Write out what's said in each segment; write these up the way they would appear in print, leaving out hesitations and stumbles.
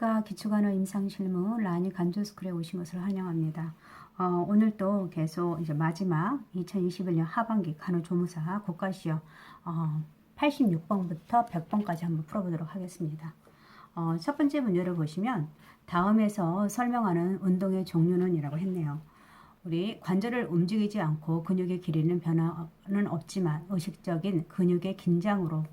안녕하십니까. 기초간호 임상실무 라니 간조스쿨에 오신 것을 환영합니다. 오늘 또 계속 이제 마지막 2021년 하반기 간호조무사 국가시험 86번부터 100번까지 한번 풀어보도록 하겠습니다. 첫 번째 문제를 보시면 다음에서 설명하는 운동의 종류는 이라고 했네요. 우리 관절을 움직이지 않고 근육의 길이는 변화는 없지만 의식적인 근육의 긴장으로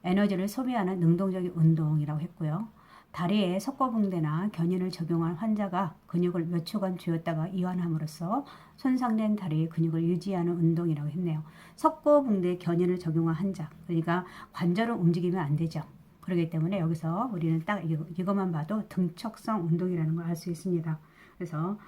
에너지를 소비하는 능동적인 운동이라고 했고요. 다리에 석고붕대나 견인을 적용한 환자가 근육을 몇 초간 쥐었다가 이완함으로써 손상된 다리의 근육을 유지하는 운동이라고 했네요. 석고붕대 견인을 적용한 환자, 그러니까 관절을 움직이면 안 되죠. 그렇기 때문에 여기서 우리는 딱 이것만 봐도 등척성 운동이라는 걸 알 수 있습니다. 그래서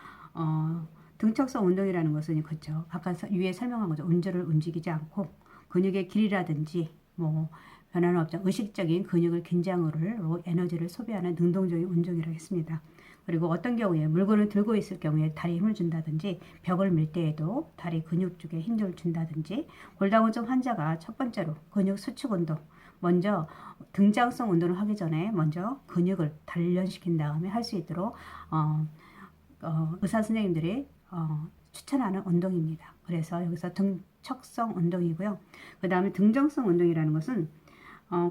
등척성 운동이라는 것은 그렇죠. 아까 위에 설명한 거죠. 운전을 움직이지 않고 근육의 길이라든지 뭐 변화는 없죠. 의식적인 근육을 긴장으로 에너지를 소비하는 능동적인 운동이라고 했습니다. 그리고 어떤 경우에 물건을 들고 있을 경우에 다리에 힘을 준다든지 벽을 밀 때에도 다리 근육 쪽에 힘을 준다든지 골다공증 환자가 첫 번째로 근육 수축 운동 먼저 등장성 운동을 하기 전에 먼저 근육을 단련시킨 다음에 할 수 있도록 의사 선생님들이 추천하는 운동입니다. 그래서 여기서 등척성 운동이고요. 그 다음에 등정성 운동이라는 것은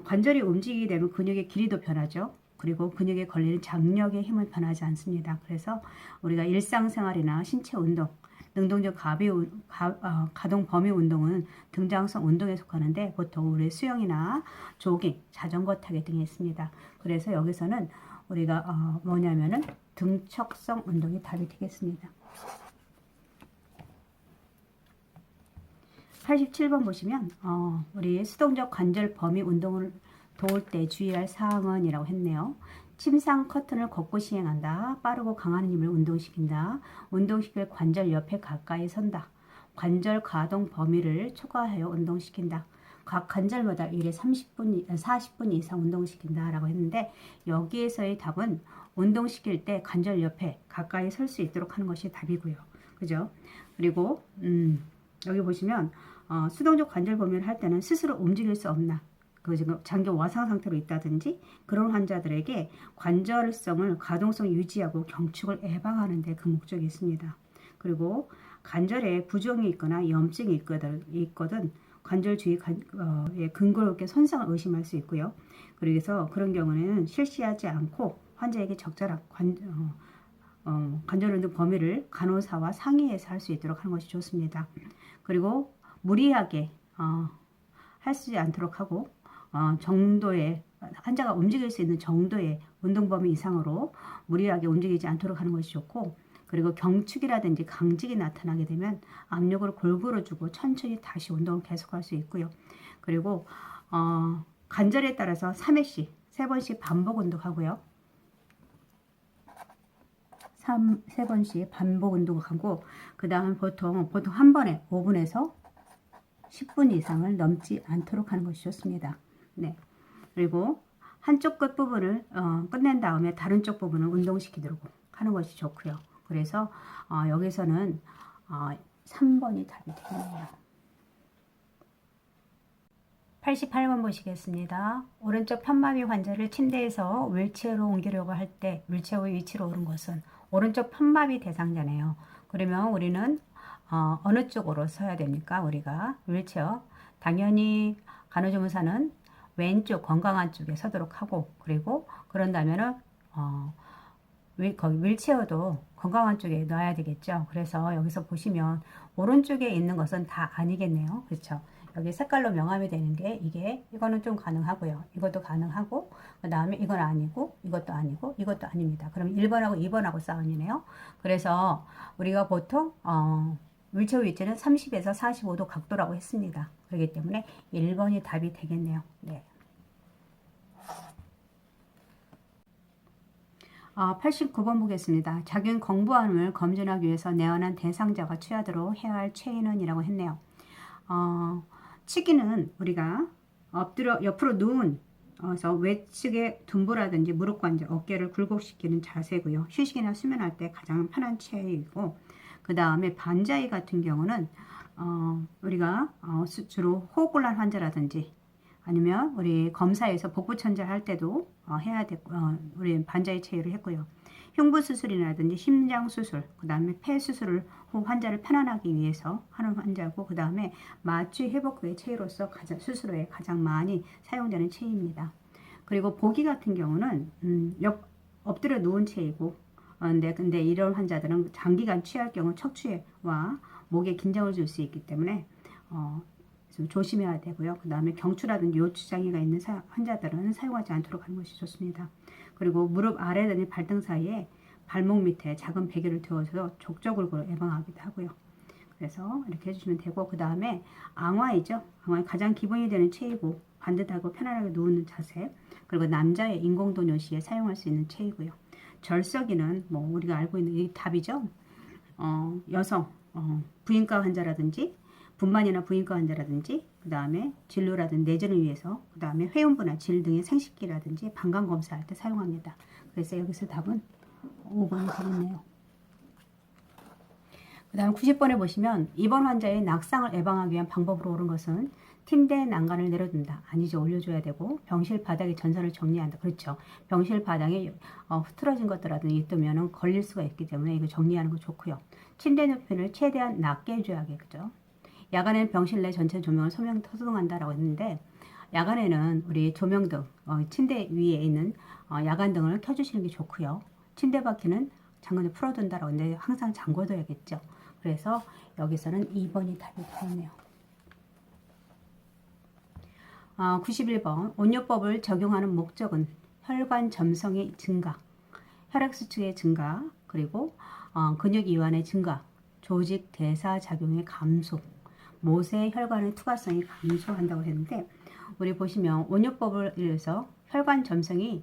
관절이 움직이게 되면 근육의 길이도 변하죠. 그리고 근육에 걸리는 장력의 힘은 변하지 않습니다. 그래서 우리가 일상생활이나 신체 운동, 능동적 가동 범위 운동은 등장성 운동에 속하는데 보통 우리 수영이나 조깅, 자전거 타기 등이 있습니다. 그래서 여기서는 우리가 뭐냐면은 등척성 운동이 답이 되겠습니다. 87번 보시면 우리 수동적 관절 범위 운동을 도울 때 주의할 사항은 이라고 했네요. 침상 커튼을 걷고 시행한다. 빠르고 강한 힘을 운동시킨다. 운동시킬 관절 옆에 가까이 선다. 관절 가동 범위를 초과하여 운동시킨다. 각 관절마다 일에 40분 이상 운동시킨다 라고 했는데 여기에서의 답은 운동시킬 때 관절 옆에 가까이 설 수 있도록 하는 것이 답이고요. 그죠? 그리고 여기 보시면 수동적 관절 범위를 할 때는 스스로 움직일 수 없나 지금 장기 와상 상태로 있다든지 그런 환자들에게 관절성을 가동성 유지하고 경축을 예방하는 데 그 목적이 있습니다. 그리고 관절에 부종이 있거나 염증이 있거든 관절 주위 근골격계 손상을 의심할 수 있고요. 그래서 그런 경우는 실시하지 않고 환자에게 적절한 관절 운동 범위를 간호사와 상의해서 할 수 있도록 하는 것이 좋습니다. 그리고 무리하게 하지 않도록 하고 정도의 환자가 움직일 수 있는 정도의 운동 범위 이상으로 무리하게 움직이지 않도록 하는 것이 좋고 그리고 경축이라든지 강직이 나타나게 되면 압력을 골고루 주고 천천히 다시 운동을 계속할 수 있고요. 그리고 관절에 따라서 3회씩 3번씩 반복 운동하고요. 3번씩 반복 운동하고 그 다음 보통 한 번에 5분에서 10분 이상을 넘지 않도록 하는 것이 좋습니다. 네. 그리고 한쪽 끝부분을 끝낸 다음에 다른 쪽 부분을 운동시키도록 하는 것이 좋고요. 그래서 여기서는 3번이 답이 되겠네요. 88번 보시겠습니다. 오른쪽 편마비 환자를 침대에서 윌체어로 옮기려고 할 때 윌체어의 위치로 오른 것은 오른쪽 편마비 대상자네요. 그러면 우리는 어느 쪽으로 서야 됩니까? 우리가 윌체어 당연히 간호조무사는 왼쪽 건강한 쪽에 서도록 하고 그리고 그런다면은 거기 윌체어도 건강한 쪽에 놔야 되겠죠. 그래서 여기서 보시면 오른쪽에 있는 것은 다 아니겠네요. 그렇죠? 여기 색깔로 명암이 되는 게 이거는 좀 가능하고요. 이것도 가능하고 그 다음에 이건 아니고 이것도 아니고 이것도 아닙니다. 그럼 1번하고 2번하고 싸움이네요. 그래서 우리가 보통 윌체어 위치는 30에서 45도 각도라고 했습니다. 그렇기 때문에 1번이 답이 되겠네요. 네. 89번 보겠습니다. 자균 공부함을 검진하기 위해서 내원한 대상자가 취하도록 해야 할 체인은 이라고 했네요. 치기는 우리가 엎드려 옆으로 누운서 외측의 둔부라든지 무릎 관절, 어깨를 굴곡시키는 자세고요. 휴식이나 수면할 때 가장 편한 체이고 그 다음에 반자이 같은 경우는 우리가 주로 호흡곤란 환자라든지 아니면 우리 검사에서 복부 천절할 때도 해야 되고 우리 반자의 체위를 했고요. 흉부 수술이라든지 심장 수술, 그 다음에 폐 수술을 후 환자를 편안하기 위해서 하는 환자고, 그 다음에 마취 회복 후의 체위로서 수술 후에 가장 많이 사용되는 체위입니다. 그리고 보기 같은 경우는 엎드려 누운 체위고, 근데 이런 환자들은 장기간 취할 경우 척추와 목에 긴장을 줄 수 있기 때문에 좀 조심해야 되고요. 그 다음에 경추라든지 요추 장애가 있는 환자들은 사용하지 않도록 하는 것이 좋습니다. 그리고 무릎 아래든지 발등 사이에 발목 밑에 작은 베개를 두어서 족저골골을 예방하기도 하고요. 그래서 이렇게 해주시면 되고, 그 다음에 앙화이죠. 앙화의 가장 기본이 되는 체이고, 반듯하고 편안하게 누우는 자세, 그리고 남자의 인공도뇨 시에 사용할 수 있는 체이고요. 절석이는 뭐 우리가 알고 있는 이 답이죠. 여성 부인과 환자라든지 분만이나 부인과 환자라든지, 그 다음에 진료라든지 내전을 위해서, 그 다음에 회음부나 질 등의 생식기라든지 방광 검사할 때 사용합니다. 그래서 여기서 답은 5번이 되겠네요. 그 다음 90번에 보시면 입원 환자의 낙상을 예방하기 위한 방법으로 옳은 것은 침대 난간을 내려둔다. 아니죠. 올려줘야 되고, 병실 바닥에 전선을 정리한다. 그렇죠. 병실 바닥에 흐트러진 것들라든지 있으면 걸릴 수가 있기 때문에 이거 정리하는 거 좋고요. 침대 높이를 최대한 낮게 해줘야겠죠. 야간에는 병실 내 전체 조명을 소등한다라고 했는데, 야간에는 우리 조명등, 침대 위에 있는 야간등을 켜주시는 게 좋고요. 침대 바퀴는 잠궈서 풀어둔다라고 했는데 항상 잠궈둬야겠죠. 그래서 여기서는 2번이 답이 되었네요. 91번 온요법을 적용하는 목적은 혈관 점성의 증가, 혈액 수축의 증가, 그리고 근육 이완의 증가, 조직 대사 작용의 감소, 모세 혈관의 투과성이 감소한다고 했는데, 우리 보시면 온요법을 위해서 혈관 점성이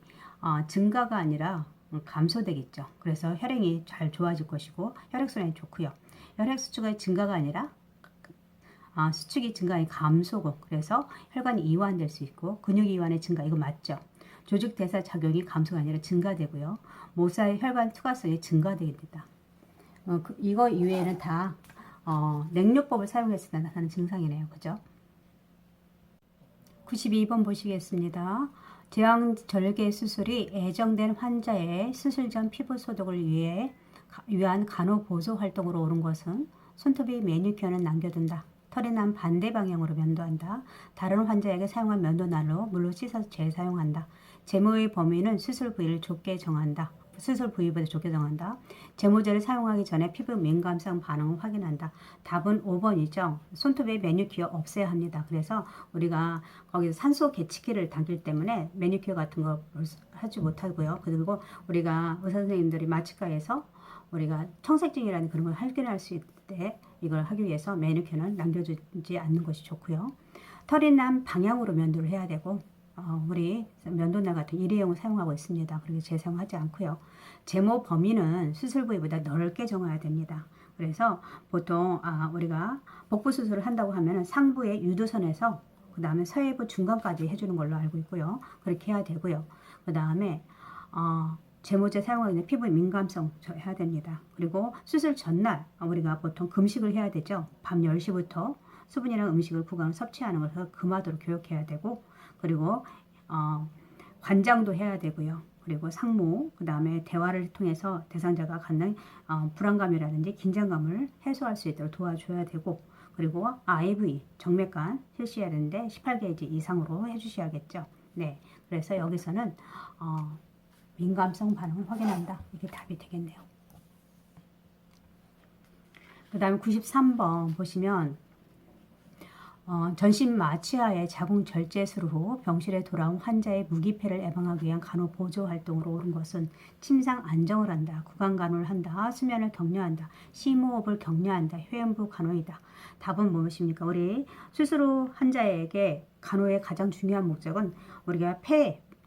증가가 아니라 감소되겠죠. 그래서 혈행이 잘 좋아질 것이고 혈액순환이 좋고요. 혈액 수축의 증가가 아니라 수축이 증가하니 감소고, 그래서 혈관이 이완될 수 있고 근육 이완의 증가, 이거 맞죠? 조직 대사 작용이 감소가 아니라 증가되고요. 모사의 혈관 투과성이 증가됩니다. 이거 이외에는 다 냉요법을 사용했을 때 나타나는 증상이네요. 그죠? 92번 보시겠습니다. 제왕절개 수술이 예정된 환자의 수술 전 피부 소독을 위한 간호보조 활동으로 옳은 것은 손톱이 매니큐어는 남겨둔다. 털이 난 반대 방향으로 면도한다. 다른 환자에게 사용한 면도날로 물로 씻어서 재사용한다. 제모의 범위는 수술 부위를 좁게 정한다. 수술 부위보다 좁게 정한다. 제모제를 사용하기 전에 피부 민감성 반응을 확인한다. 답은 5번이죠. 손톱에 매니큐어 없애야 합니다. 그래서 우리가 거기서 산소 개치기를 당길 때문에 매니큐어 같은 거 하지 못하고요. 그리고 우리가 의사 선생님들이 마취과에서 우리가 청색증이라는 그런 걸 확인할 수 있을 때 이걸 하기 위해서 매니큐어는 남겨주지 않는 것이 좋고요. 털이 난 방향으로 면도를 해야 되고, 우리 면도날 같은 일회용을 사용하고 있습니다. 그리고 재사용하지 않고요. 제모 범위는 수술 부위보다 넓게 정해야 됩니다. 그래서 보통 우리가 복부 수술을 한다고 하면 상부의 유두선에서 그 다음에 서해부 중간까지 해주는 걸로 알고 있고요. 그렇게 해야 되고요. 그 다음에 제모제 사용하기 전에 피부의 민감성 해야 됩니다. 그리고 수술 전날 우리가 보통 금식을 해야 되죠. 밤 10시부터 수분이나 음식을 구강 섭취하는 것을 금하도록 교육해야 되고, 그리고 관장도 해야 되고요. 그리고 상모, 그 다음에 대화를 통해서 대상자가 갖는 불안감이라든지 긴장감을 해소할 수 있도록 도와줘야 되고, 그리고 IV, 정맥관 실시해야 되는데 18게이지 이상으로 해주셔야겠죠. 네, 그래서 여기서는 민감성 반응을 확인한다. 이게 답이 되겠네요. 그 다음에 93번 보시면 전신 마취하에 자궁 절제술 후 병실에 돌아온 환자의 무기폐를 예방하기 위한 간호 보조 활동으로 옳은 것은 침상 안정을 한다, 구강 간호를 한다, 수면을 격려한다, 심호흡을 격려한다, 회음부 간호이다. 답은 무엇입니까? 우리 수술 후 환자에게 간호의 가장 중요한 목적은 우리가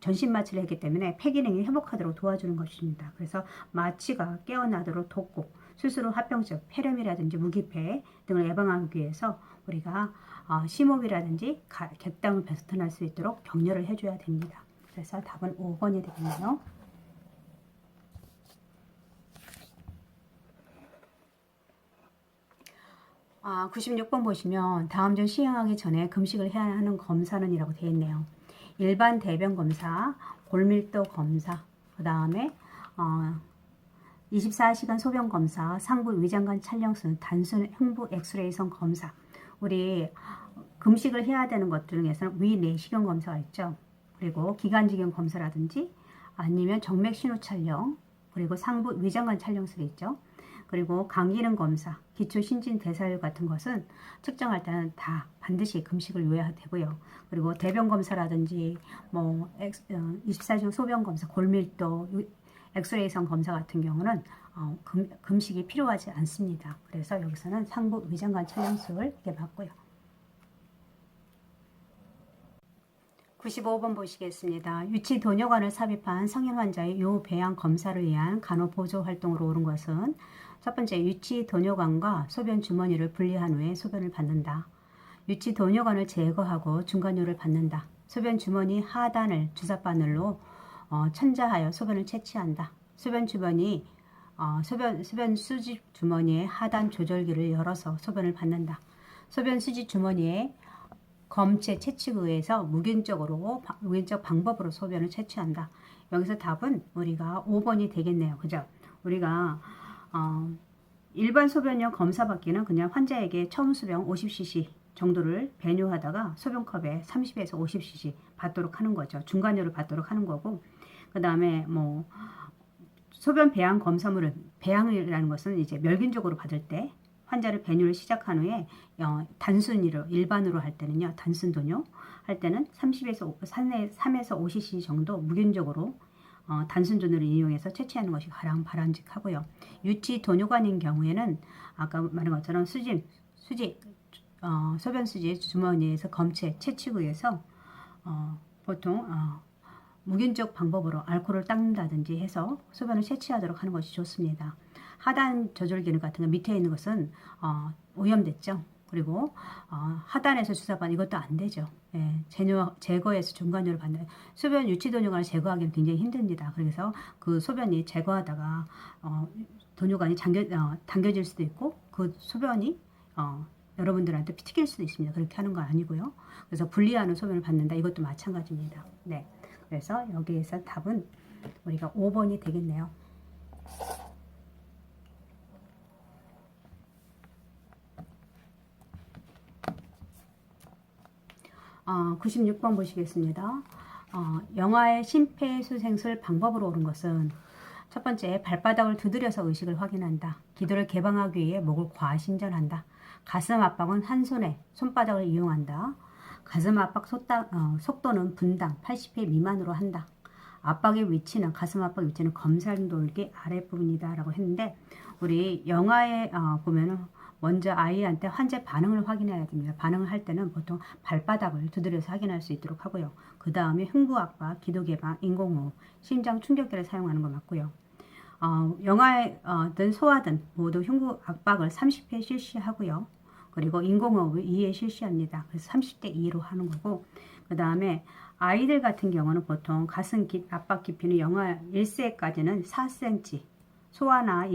전신 마취를 했기 때문에 폐 기능이 회복하도록 도와주는 것입니다. 그래서 마취가 깨어나도록 돕고, 수술 후 합병증, 폐렴이라든지 무기폐 등을 예방하기 위해서 우리가 심호흡이라든지 객담을 벗어날 수 있도록 격려를 해줘야 됩니다. 그래서 답은 5번이 되겠네요. 96번 보시면 다음 중 시행하기 전에 금식을 해야 하는 검사는 이라고 되어 있네요. 일반 대변 검사, 골밀도 검사, 그 다음에 24시간 소변 검사, 상부 위장관 촬영술, 단순 흉부 엑스레이선 검사. 우리 금식을 해야 되는 것 중에서는 위내시경 검사가 있죠. 그리고 기관지경 검사라든지 아니면 정맥 신호 촬영, 그리고 상부 위장관 촬영술이 있죠. 그리고 간기능 검사, 기초 신진 대사율 같은 것은 측정할 때는 다 반드시 금식을 요해야 되고요. 그리고 대변 검사라든지 뭐 24시간 소변 검사, 골밀도, 엑스레이선 검사 같은 경우는 금식이 필요하지 않습니다. 그래서 여기서는 상부 위장관 촬영술을 이렇게 봤고요. 95번 보시겠습니다. 유치 도뇨관을 삽입한 성인 환자의 요배양 검사를 위한 간호보조 활동으로 옳은 것은 첫 번째, 유치 도뇨관과 소변 주머니를 분리한 후에 소변을 받는다. 유치 도뇨관을 제거하고 중간요를 받는다. 소변 주머니 하단을 주사바늘로 천자하여 소변을 채취한다. 소변 주머니 소변 수집 주머니의 하단 조절기를 열어서 소변을 받는다. 소변 수집 주머니에 검체 채취에 의해서 무균적 방법으로 소변을 채취한다. 여기서 답은 우리가 5번이 되겠네요. 그죠? 우리가 일반 소변용 검사받기는 그냥 환자에게 처음 소변 50cc 정도를 배뇨하다가 소변컵에 30에서 50cc 받도록 하는 거죠. 중간요를 받도록 하는 거고, 그 다음에 뭐 소변 배양 검사물은, 배양이라는 것은 이제 멸균적으로 받을 때 환자를 배뇨를 시작한 후에 단순히로 일반으로 할 때는요, 단순 도뇨 할 때는 3에서 50cc 정도 무균적으로 단순 도뇨를 이용해서 채취하는 것이 가장 바람직하고요. 유치 도뇨관인 경우에는 아까 말한 것처럼 소변 수지 주머니에서 검체 채취에 의해서 보통 무균적 방법으로 알코올을 닦는다든지 해서 소변을 채취하도록 하는 것이 좋습니다. 하단 조절기능 같은 거 밑에 있는 것은 오염됐죠. 그리고 하단에서 주사받는 이것도 안 되죠. 예, 제거해서 중간요를 받는 소변 유치 도뇨관을 제거하기는 굉장히 힘듭니다. 그래서 그 소변이 제거하다가 도뇨관이 당겨질 수도 있고 그 소변이 여러분들한테 피 튀길 수도 있습니다. 그렇게 하는 건 아니고요. 그래서 분리하는 소변을 받는다. 이것도 마찬가지입니다. 네, 그래서 여기에서 답은 우리가 5번이 되겠네요. 96번 보시겠습니다. 영아의 심폐소생술 방법으로 옳은 것은 첫 번째, 발바닥을 두드려서 의식을 확인한다. 기도를 개방하기 위해 목을 과신전한다. 가슴 압박은 한 손에 손바닥을 이용한다. 가슴 압박 속도는 분당 80회 미만으로 한다. 압박의 위치는, 가슴 압박 위치는 검살돌기 아랫부분이다 라고 했는데, 우리 영아에 보면은 먼저 아이한테 환자의 반응을 확인해야 됩니다. 반응을 할 때는 보통 발바닥을 두드려서 확인할 수 있도록 하고요. 그 다음에 흉부 압박, 기도 개방, 인공호흡, 심장 충격기를 사용하는 거 맞고요. 영아든 소아든 모두 흉부 압박을 30회 실시하고요. 그리고 인공호흡을 2회 실시합니다. 그래서 30대 2로 하는 거고, 그 다음에 아이들 같은 경우는 보통 가슴 압박 깊이는 영아 1세까지는 4cm, 소아나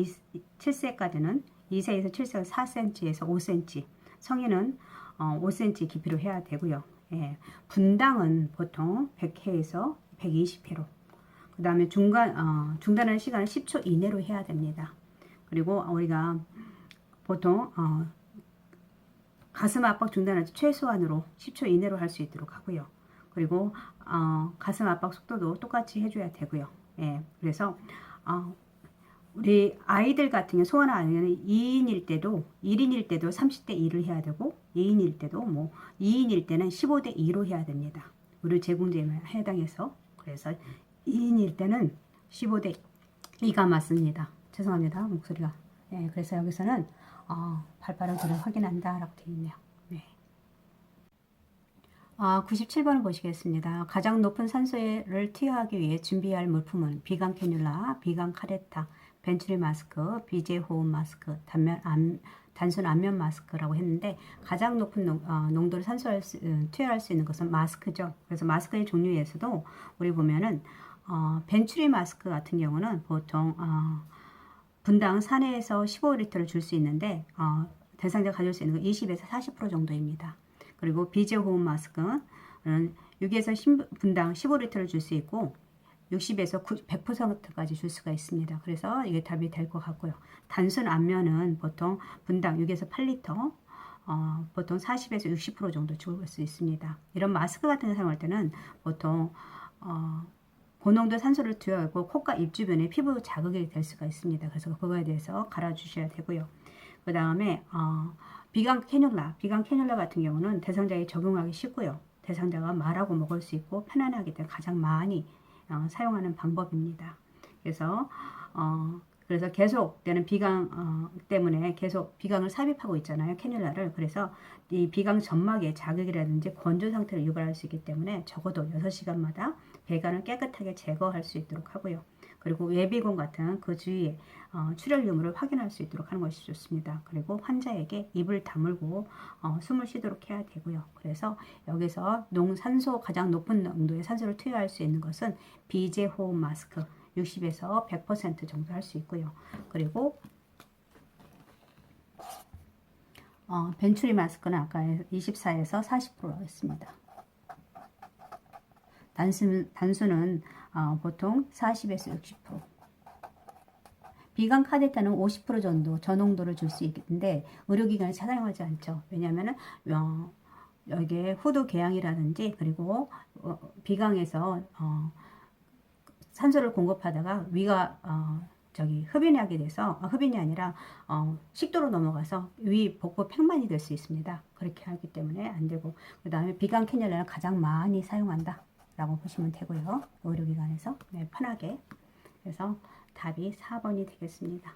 7세까지는 2세에서 7세가 4cm에서 5cm, 성인은 5cm 깊이로 해야 되고요. 예, 분당은 보통 100회에서 120회로, 그 다음에 중단하는 시간은 10초 이내로 해야 됩니다. 그리고 우리가 보통 가슴 압박 중단할 때 최소한으로 10초 이내로 할 수 있도록 하고요. 그리고 가슴 압박 속도도 똑같이 해줘야 되고요. 예, 그래서 우리 아이들 같은 경우 소아나 아니면 2인일 때도 1인일 때도 30대 2를 해야 되고 2인일 때도 2인일 때는 15대 2로 해야 됩니다. 의료 제공제에 해당해서. 그래서 2인일 때는 15대 2가 맞습니다. 죄송합니다. 목소리가. 네, 그래서 여기서는 발바닥을 확인한다 라고 되어 있네요. 네. 97번을 보시겠습니다. 가장 높은 산소를 투여하기 위해 준비할 물품은 비강 캐뉼라, 비강 카레타, 벤츄리 마스크, 비제 호흡 마스크, 단순 안면 마스크라고 했는데, 가장 높은 농도를 산소를 투여할 수 있는 것은 마스크죠. 그래서 마스크의 종류에서도 우리 보면은 벤츄리 마스크 같은 경우는 보통 분당 4에서 15리터를 줄 수 있는데 대상자가 가질 수 있는 건 20에서 40% 정도입니다. 그리고 비제 호흡 마스크는 6에서 10분당 15리터를 줄 수 있고 60에서 100%까지 줄 수가 있습니다. 그래서 이게 답이 될 것 같고요. 단순 안면은 보통 분당 6에서 8리터, 보통 40에서 60% 정도 줄 수 있습니다. 이런 마스크 같은 거 사용할 때는 보통 고농도 산소를 투여하고 콧과 입 주변에 피부 자극이 될 수가 있습니다. 그래서 그거에 대해서 갈아주셔야 되고요. 그 다음에 비강 캐뉼라 같은 경우는 대상자에 적용하기 쉽고요. 대상자가 말하고 먹을 수 있고 편안하기 때문에 가장 많이 사용하는 방법입니다. 그래서 계속되는 비강 때문에 계속 비강을 삽입하고 있잖아요. 캐뉼라를. 그래서 이 비강 점막의 자극이라든지 건조 상태를 유발할 수 있기 때문에 적어도 6시간마다 배관을 깨끗하게 제거할 수 있도록 하고요. 그리고 외비공 같은 그 주위에 출혈 유무를 확인할 수 있도록 하는 것이 좋습니다. 그리고 환자에게 입을 다물고 숨을 쉬도록 해야 되고요. 그래서 여기서 농산소 가장 높은 농도의 산소를 투여할 수 있는 것은 비제 호흡 마스크 60에서 100% 정도 할 수 있고요. 그리고 벤츄리 마스크는 아까 24에서 40%였습니다. 단수는 보통 40에서 60%. 비강 카데타는 50% 정도 저농도를 줄 수 있는데 의료기관에 사용하지 않죠. 왜냐하면 여기에 후두 개양이라든지 그리고 비강에서 산소를 공급하다가 위가 흡인이 하게 돼서 흡인이 아니라 식도로 넘어가서 위 복부 팽만이 될 수 있습니다. 그렇게 하기 때문에 안 되고, 그 다음에 비강 캐뉼라를 가장 많이 사용한다 라고 보시면 되고요. 의료기관에서 편하게. 그래서 답이 4번이 되겠습니다.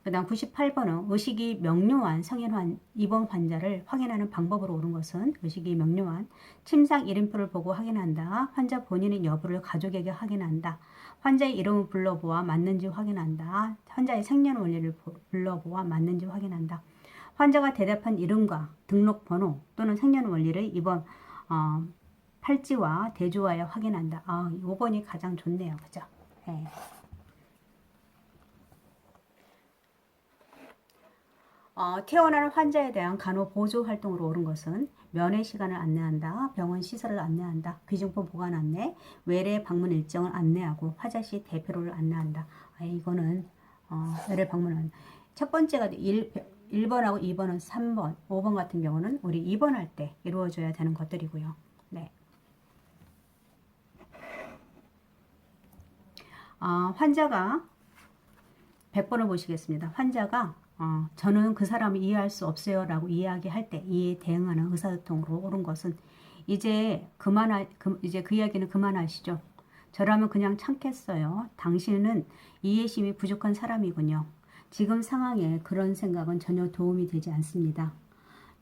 그 다음 98번은 의식이 명료한 성인 입원 환자를 확인하는 방법으로 옳은 것은 의식이 명료한 침상 이름표를 보고 확인한다. 환자 본인의 여부를 가족에게 확인한다. 환자의 이름을 불러보아 맞는지 확인한다. 환자의 생년월일을 불러보아 맞는지 확인한다. 환자가 대답한 이름과 등록번호 또는 생년월일의 입원 팔찌와 대조하여 확인한다. 5번이 가장 좋네요. 그죠? 네. 퇴원하는 환자에 대한 간호보조 활동으로 옳은 것은 면회 시간을 안내한다. 병원 시설을 안내한다. 귀중품 보관 안내, 외래 방문 일정을 안내하고 화장실 대피로를 안내한다. 이거는 외래 방문은 첫 번째가 1번하고 2번은 3번, 5번 같은 경우는 우리 입원할 때 이루어져야 되는 것들이고요. 네. 환자가 100번을 보시겠습니다. 환자가 저는 그 사람을 이해할 수 없어요 라고 이야기할 때 이에 대응하는 의사소통으로 옳은 것은 이제 그 이야기는 그만하시죠. 저라면 그냥 참겠어요. 당신은 이해심이 부족한 사람이군요. 지금 상황에 그런 생각은 전혀 도움이 되지 않습니다.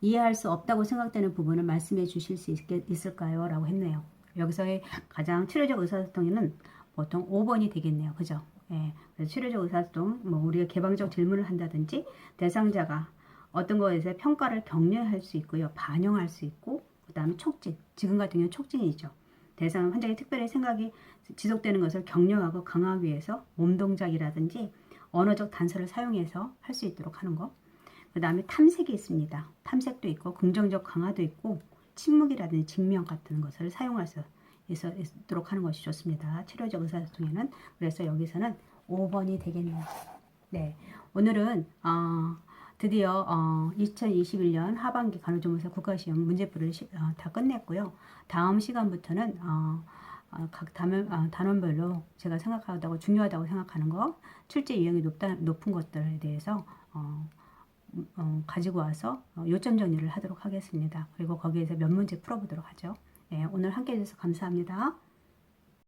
이해할 수 없다고 생각되는 부분을 말씀해 주실 수 있을까요? 라고 했네요. 여기서의 가장 치료적 의사소통에는 보통 5번이 되겠네요. 그죠? 예, 그래서 치료적 의사소통, 우리가 개방적 질문을 한다든지 대상자가 어떤 거에 대해서 평가를 격려할 수 있고요. 반영할 수 있고, 그 다음에 촉진, 지금 같은 경우는 촉진이죠. 환자의 특별히 생각이 지속되는 것을 격려하고 강화하기 위해서 몸동작이라든지 언어적 단서를 사용해서 할 수 있도록 하는 것. 그 다음에 탐색이 있습니다. 탐색도 있고 긍정적 강화도 있고 침묵이라든지 직명 같은 것을 사용할 수 있도록 하는 것이 좋습니다. 치료적 의사소통에는. 그래서 여기서는 5번이 되겠네요. 네, 오늘은 드디어 2021년 하반기 간호조무사 국가시험 문제풀이를 다 끝냈고요. 다음 시간부터는 각 단원별로 제가 생각하다고 중요하다고 생각하는 거, 출제 유형이 높은 것들에 대해서 가지고 와서 요점 정리를 하도록 하겠습니다. 그리고 거기에서 몇 문제 풀어보도록 하죠. 네, 오늘 함께 해주셔서 감사합니다.